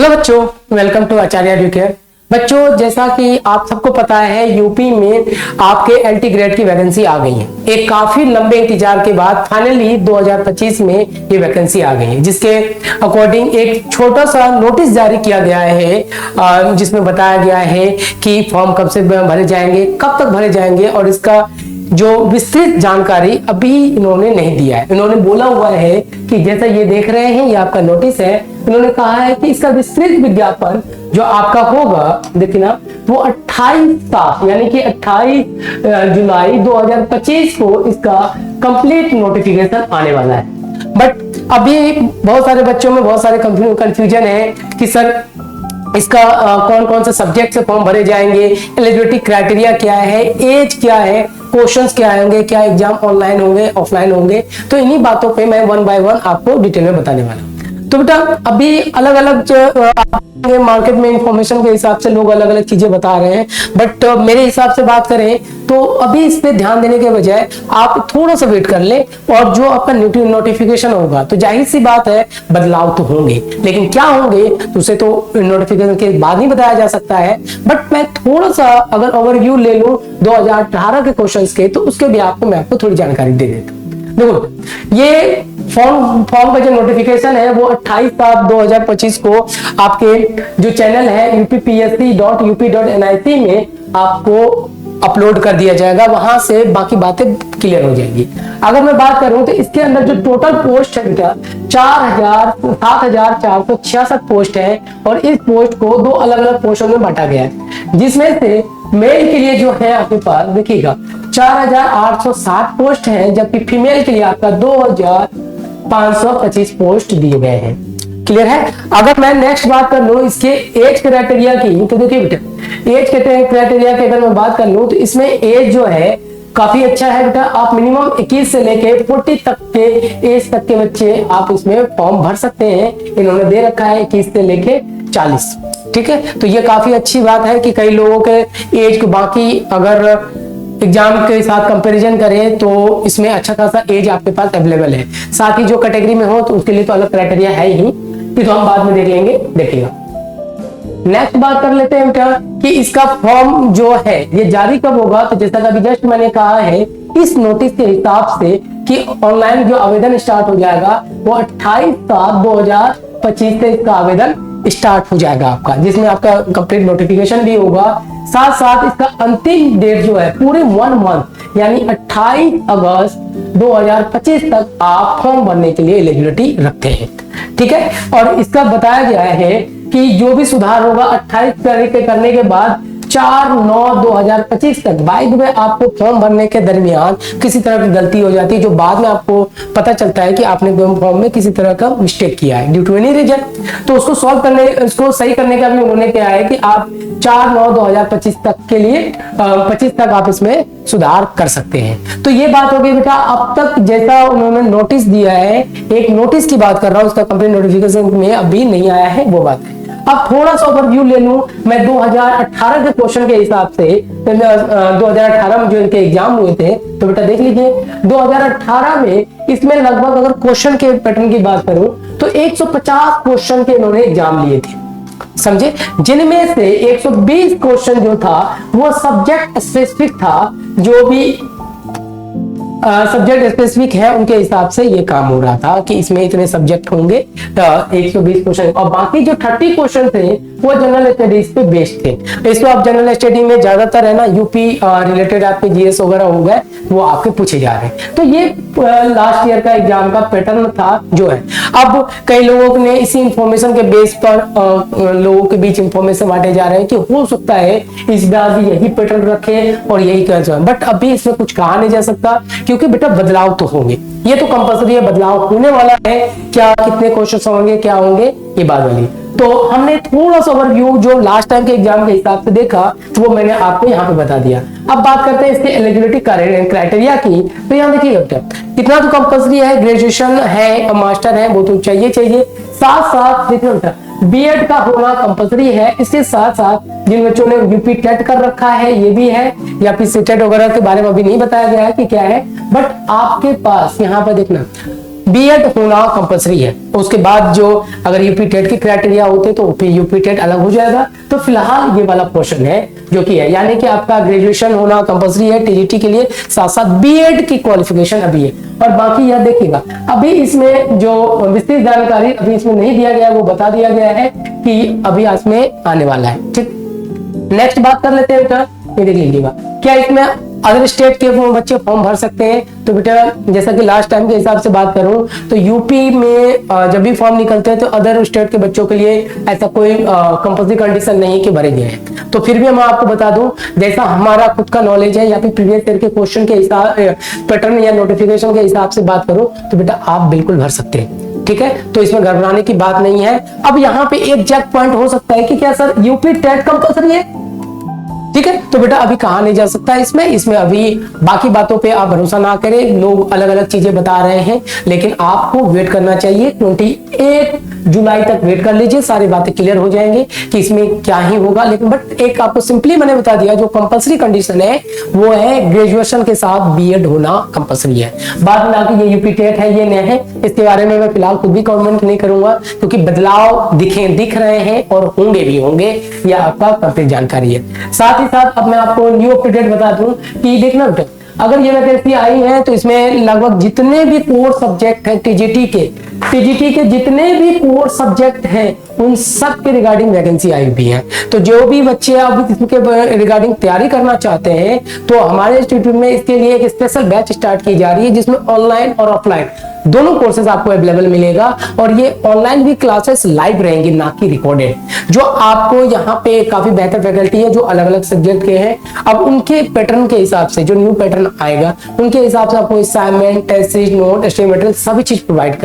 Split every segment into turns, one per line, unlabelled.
Hello बच्चों, welcome to Acharya Educare. बच्चों, जैसा कि आप सबको पता है, यूपी में आपके एलटी ग्रेड की वैकेंसी आ गई है। एक काफी लंबे इंतजार के बाद फाइनली 2025 में ये वैकेंसी आ गई है, जिसके अकॉर्डिंग एक छोटा सा नोटिस जारी किया गया है, जिसमें बताया गया है कि फॉर्म कब से भरे जाएंगे, कब तक भरे जाएंगे, और इसका जो विस्तृत जानकारी अभी इन्होंने नहीं दिया है। इन्होंने बोला हुआ है कि जैसा ये देख रहे हैं, ये आपका नोटिस है। इन्होंने कहा है कि इसका विस्तृत विज्ञापन जो आपका होगा, देखिए ना, वो 28 यानी कि 28 जुलाई 2025 को इसका कंप्लीट नोटिफिकेशन आने वाला है। बट अभी बहुत सारे बच्चों में बहुत सारे कंफ्यूजन है कि सर इसका कौन कौन से सब्जेक्ट से फॉर्म भरे जाएंगे, एलिजिबिलिटी क्राइटेरिया क्या है, एज क्या है, क्वेश्चंस क्या होंगे, क्या एग्जाम ऑनलाइन होंगे ऑफलाइन होंगे। तो इन्हीं बातों पे मैं वन बाय वन आपको डिटेल में बताने वाला हूँ। तो बेटा, अभी अलग अलग मार्केट में इंफॉर्मेशन के हिसाब से लोग अलग अलग चीजें बता रहे हैं, बट मेरे हिसाब से बात करें तो अभी इस पे ध्यान देने के बजाय आप थोड़ा सा वेट कर ले, और जो आपका नोटिफिकेशन होगा तो जाहिर सी बात है बदलाव तो होंगे, लेकिन क्या होंगे तो उसे तो नोटिफिकेशन के बाद ही बताया जा सकता है। बट मैं थोड़ा सा अगर ओवरव्यू ले लूं 2018 के क्वेश्चंस के, तो उसके भी मैं आपको थोड़ी जानकारी दे देता हूं। देखो, ये फॉर्म का जो नोटिफिकेशन है वो 28/7/2025 को आपके जो चैनल है uppsc.up.nic में आपको अपलोड कर दिया जाएगा। वहां से बाकी बातें क्लियर हो जाएंगी। अगर मैं बात करूं तो इसके अंदर जो टोटल पोस्ट है बेटा 7,466 पोस्ट है, और इस पोस्ट को दो अलग अलग पोस्टों में बांटा गया है, जिसमें से मेल के लिए जो है आपके पास देखिएगा 4,860 पोस्ट है, जबकि फीमेल के लिए आपका 2,525 पोस्ट दिए गए हैं। क्लियर है। अगर मैं नेक्स्ट बात कर लूं इसके एज क्राइटेरिया की, तो देखिए बेटा, एज क्राइटेरिया की अगर मैं बात कर लूं तो इसमें एज जो है काफी अच्छा है बेटा। आप मिनिमम 21 से लेके 40 तक के एज तक के बच्चे आप इसमें फॉर्म भर सकते हैं। इन्होंने दे रखा है 21 से लेके 40। ठीक है, तो ये काफी अच्छी बात है कि कई लोगों के एज को बाकी अगर एग्जाम के साथ कंपैरिजन करें तो इसमें अच्छा खासा एज आपके पास अवेलेबल है। साथ ही जो कैटेगरी में हो तो उसके लिए तो अलग क्राइटेरिया है ही, तो हम बाद में देख लेंगे। देखिएगा, नेक्स्ट बात कर लेते हैं बेटा कि इसका फॉर्म जो है ये जारी कब होगा। तो जैसा कि अभी जस्ट मैंने कहा है, इस नोटिस के हिसाब से कि ऑनलाइन जो आवेदन स्टार्ट हो जाएगा वो 28/7/2025 से इसका आवेदन स्टार्ट हो जाएगा आपका, जिसमें आपका कंप्लीट नोटिफिकेशन भी होगा। साथ साथ इसका अंतिम डेट जो है पूरे 1 मंथ यानी 28 अगस्त 2025 तक आप फॉर्म भरने के लिए एलिजिबिलिटी रखते हैं। ठीक है, और इसका बताया गया है कि जो भी सुधार होगा 28 तारीख के करने के बाद 4/9/2025 तक। बाय द वे, आपको फॉर्म भरने के दरमियान किसी तरह की गलती हो जाती है, जो बाद में आपको पता चलता है कि आपने फॉर्म में किसी तरह का मिस्टेक किया है ड्यू टू एनी रीजन, तो उसको सॉल्व करने, उसको सही करने का भी उन्होंने क्या है कि आप 4/9/2025 तक के लिए 25 तक आप इसमें सुधार कर सकते हैं। तो ये बात हो गई बेटा। अब तक जैसा उन्होंने नोटिस दिया है, एक नोटिस की बात कर रहा हूं, उसका कंप्लीट नोटिफिकेशन में अभी नहीं आया है, वो बात है। अब थोड़ा सा ओवरव्यू ले लूं मैं 2018 के क्वेश्चन के हिसाब से। 2018 में जो इनके एग्जाम हुए थे, तो बेटा देख लीजिए 2018 में इसमें लगभग अगर क्वेश्चन के पैटर्न की बात करूं तो 150 क्वेश्चन के इन्होंने एग्जाम लिए थे, समझे, जिनमें से 120 क्वेश्चन जो था वो सब्जेक्ट स्पेसिफिक था। जो भी सब्जेक्ट स्पेसिफिक है उनके हिसाब से ये काम हो रहा था कि इसमें इतने सब्जेक्ट होंगे, 120 क्वेश्चन, और बाकी जो 30 क्वेश्चन थे वो जनरल स्टडीज पे बेस्ड थे। इसको आप जनरल स्टडी में ज्यादातर है ना यूपी रिलेटेड आपके जीएस वगैरह हो गए, वो आपके पूछे जा रहे हैं। तो ये लास्ट ईयर का एग्जाम का पैटर्न था जो है। अब कई लोगों ने इसी इंफॉर्मेशन के बेस पर लोगों के बीच इंफॉर्मेशन बांटे जा रहे हैं कि हो सकता है इस बार भी यही पैटर्न रखे और यही कर जाए, बट अभी इसमें कुछ कहा नहीं जा सकता, क्योंकि बेटा बदलाव तो होंगे, ये तो कंपल्सरी है, बदलाव होने वाला है। क्या कितने क्वेश्चन होंगे, क्या होंगे, ये बात वाली। तो हमने थोड़ा सा ओवरव्यू जो लास्ट टाइम के एग्जाम के हिसाब से देखा वो मैंने आपको यहाँ पे बता दिया। अब बात करते हैं इसके एलिजिबिलिटी क्राइटेरिया की। तो यहाँ देखिए बेटा, इतना तो कंपल्सरी है, ग्रेजुएशन है, मास्टर है, वो तो चाहिए। साथ साथ देखिए बेटा, बीएड का होना कंपल्सरी है। इसके साथ साथ जिन बच्चों ने यूपी टेट कर रखा है ये भी है, या फिर सीटेट वगैरह के बारे में अभी नहीं बताया गया है कि क्या है, बट आपके पास यहाँ पर देखना बीएड होना कंपलसरी है। उसके बाद जो अगर यूपी टेट की क्राइटेरिया होते तो यूपी टेट अलग हो जाएगा। तो फिलहाल ये वाला पोर्शन है जो कि है, यानी कि आपका ग्रेजुएशन होना कंपलसरी है टीजीटी के लिए, साथ साथ बीएड की क्वालिफिकेशन अभी है। और बाकी यह देखिएगा, अभी इसमें जो विस्तृत जानकारी अभी इसमें नहीं दिया गया, वो बता दिया गया है कि अभी इसमें आने वाला है। ठीक, नेक्स्ट बात कर लेते हैं बेटा, ये देख लीजिएगा, क्या इसमें अदर स्टेट के बच्चे फॉर्म भर सकते हैं? तो बेटा जैसा कि लास्ट टाइम के हिसाब से बात करूं तो यूपी में जब भी फॉर्म निकलते हैं तो अदर स्टेट के बच्चों के लिए ऐसा कोई कंपल्सरी कंडीशन नहीं है कि भरे गए हैं। तो फिर भी मैं आपको बता दूं, जैसा हमारा खुद का नॉलेज है या फिर प्रीवियस ईयर के क्वेश्चन के हिसाब पैटर्न या नोटिफिकेशन के हिसाब से बात करूं तो बेटा आप बिल्कुल भर सकते हैं। ठीक है, तो इसमें घबराने की बात नहीं है। अब यहाँ पे एक जैक पॉइंट हो सकता है कि क्या सर यूपी टेट कंपल्सरी है? ठीक है, तो बेटा अभी कहा नहीं जा सकता इसमें अभी बाकी बातों पे आप भरोसा ना करें, लोग अलग अलग चीजें बता रहे हैं, लेकिन आपको वेट करना चाहिए। 28 जुलाई तक वेट कर लीजिए, सारी बातें क्लियर हो जाएंगी कि इसमें क्या ही होगा। लेकिन बट एक आपको सिंपली मैंने बता दिया, जो कंपलसरी कंडीशन है वो है ग्रेजुएशन के साथ बीएड होना कंपलसरी है। बाद में आके ये यूपी टेट है, ये नया है, इसके बारे में मैं फिलहाल खुद भी कमेंट नहीं करूंगा क्योंकि बदलाव दिख रहे हैं और होंगे भी होंगे, यह आपका कंप्लीट जानकारी है। साथ ही साथ अब मैं आपको न्यू अपडेट बता दूं कि देखना बेटा, अगर ये वैकेंसी आई है तो इसमें लगभग जितने भी कोर सब्जेक्ट हैं टीजीटी के जितने भी कोर सब्जेक्ट हैं उन सब के रिगार्डिंग वैकेंसी आई हुई है। तो जो भी बच्चे अब इसके रिगार्डिंग तैयारी करना चाहते हैं तो हमारे इंस्टीट्यूट में इसके लिए एक स्पेशल बैच स्टार्ट की जा रही है जिसमें ऑनलाइन और ऑफलाइन दोनों कोर्सेज आपको अवेलेबल मिलेगा। और ये ऑनलाइन भी क्लासेस लाइव रहेंगी, ना कि रिकॉर्डेड। जो आपको यहाँ पे काफी बेहतर फैकल्टी है जो अलग अलग सब्जेक्ट के हैं, अब उनके पैटर्न के हिसाब से जो न्यू पैटर्न आएगा उनके हिसाब से आपको assignment, test series, note, estimate material सभी चीज प्रोवाइड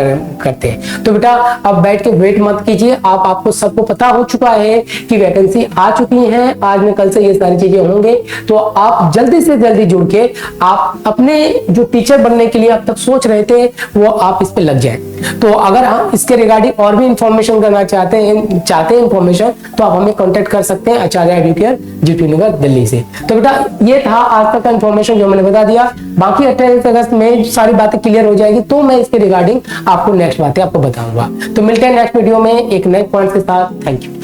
करते हैं। तो बेटा अब बैठ के वेट मत कीजिए, आपको सबको पता हो चुका है कि वैकेंसी आ चुकी है, आज में कल से ये सारी चीजें होंगे। तो आप जल्दी से जल्दी जुड़ के आप अपने जो टीचर बनने के लिए अब तक सोच रहे थे वो आप इस पे लग जाएं। तो अगर हम इसके रिगार्डिंग और भी इंफॉर्मेशन करना चाहते हैं इंफॉर्मेशन, तो आप हमें कांटेक्ट कर सकते हैं आचार्य एडुकेयर, जीटी नगर, दिल्ली से। तो बेटा ये था आज तक का इंफॉर्मेशन जो मैंने बता दिया। बाकी 28 अगस्त में सारी बातें क्लियर हो जाएगी तो मैं इसके रिगार्डिंग आपको नेक्स्ट बातें आपको बताऊंगा। तो मिलते हैं नेक्स्ट वीडियो में एक नए पॉइंट के साथ। Thank you.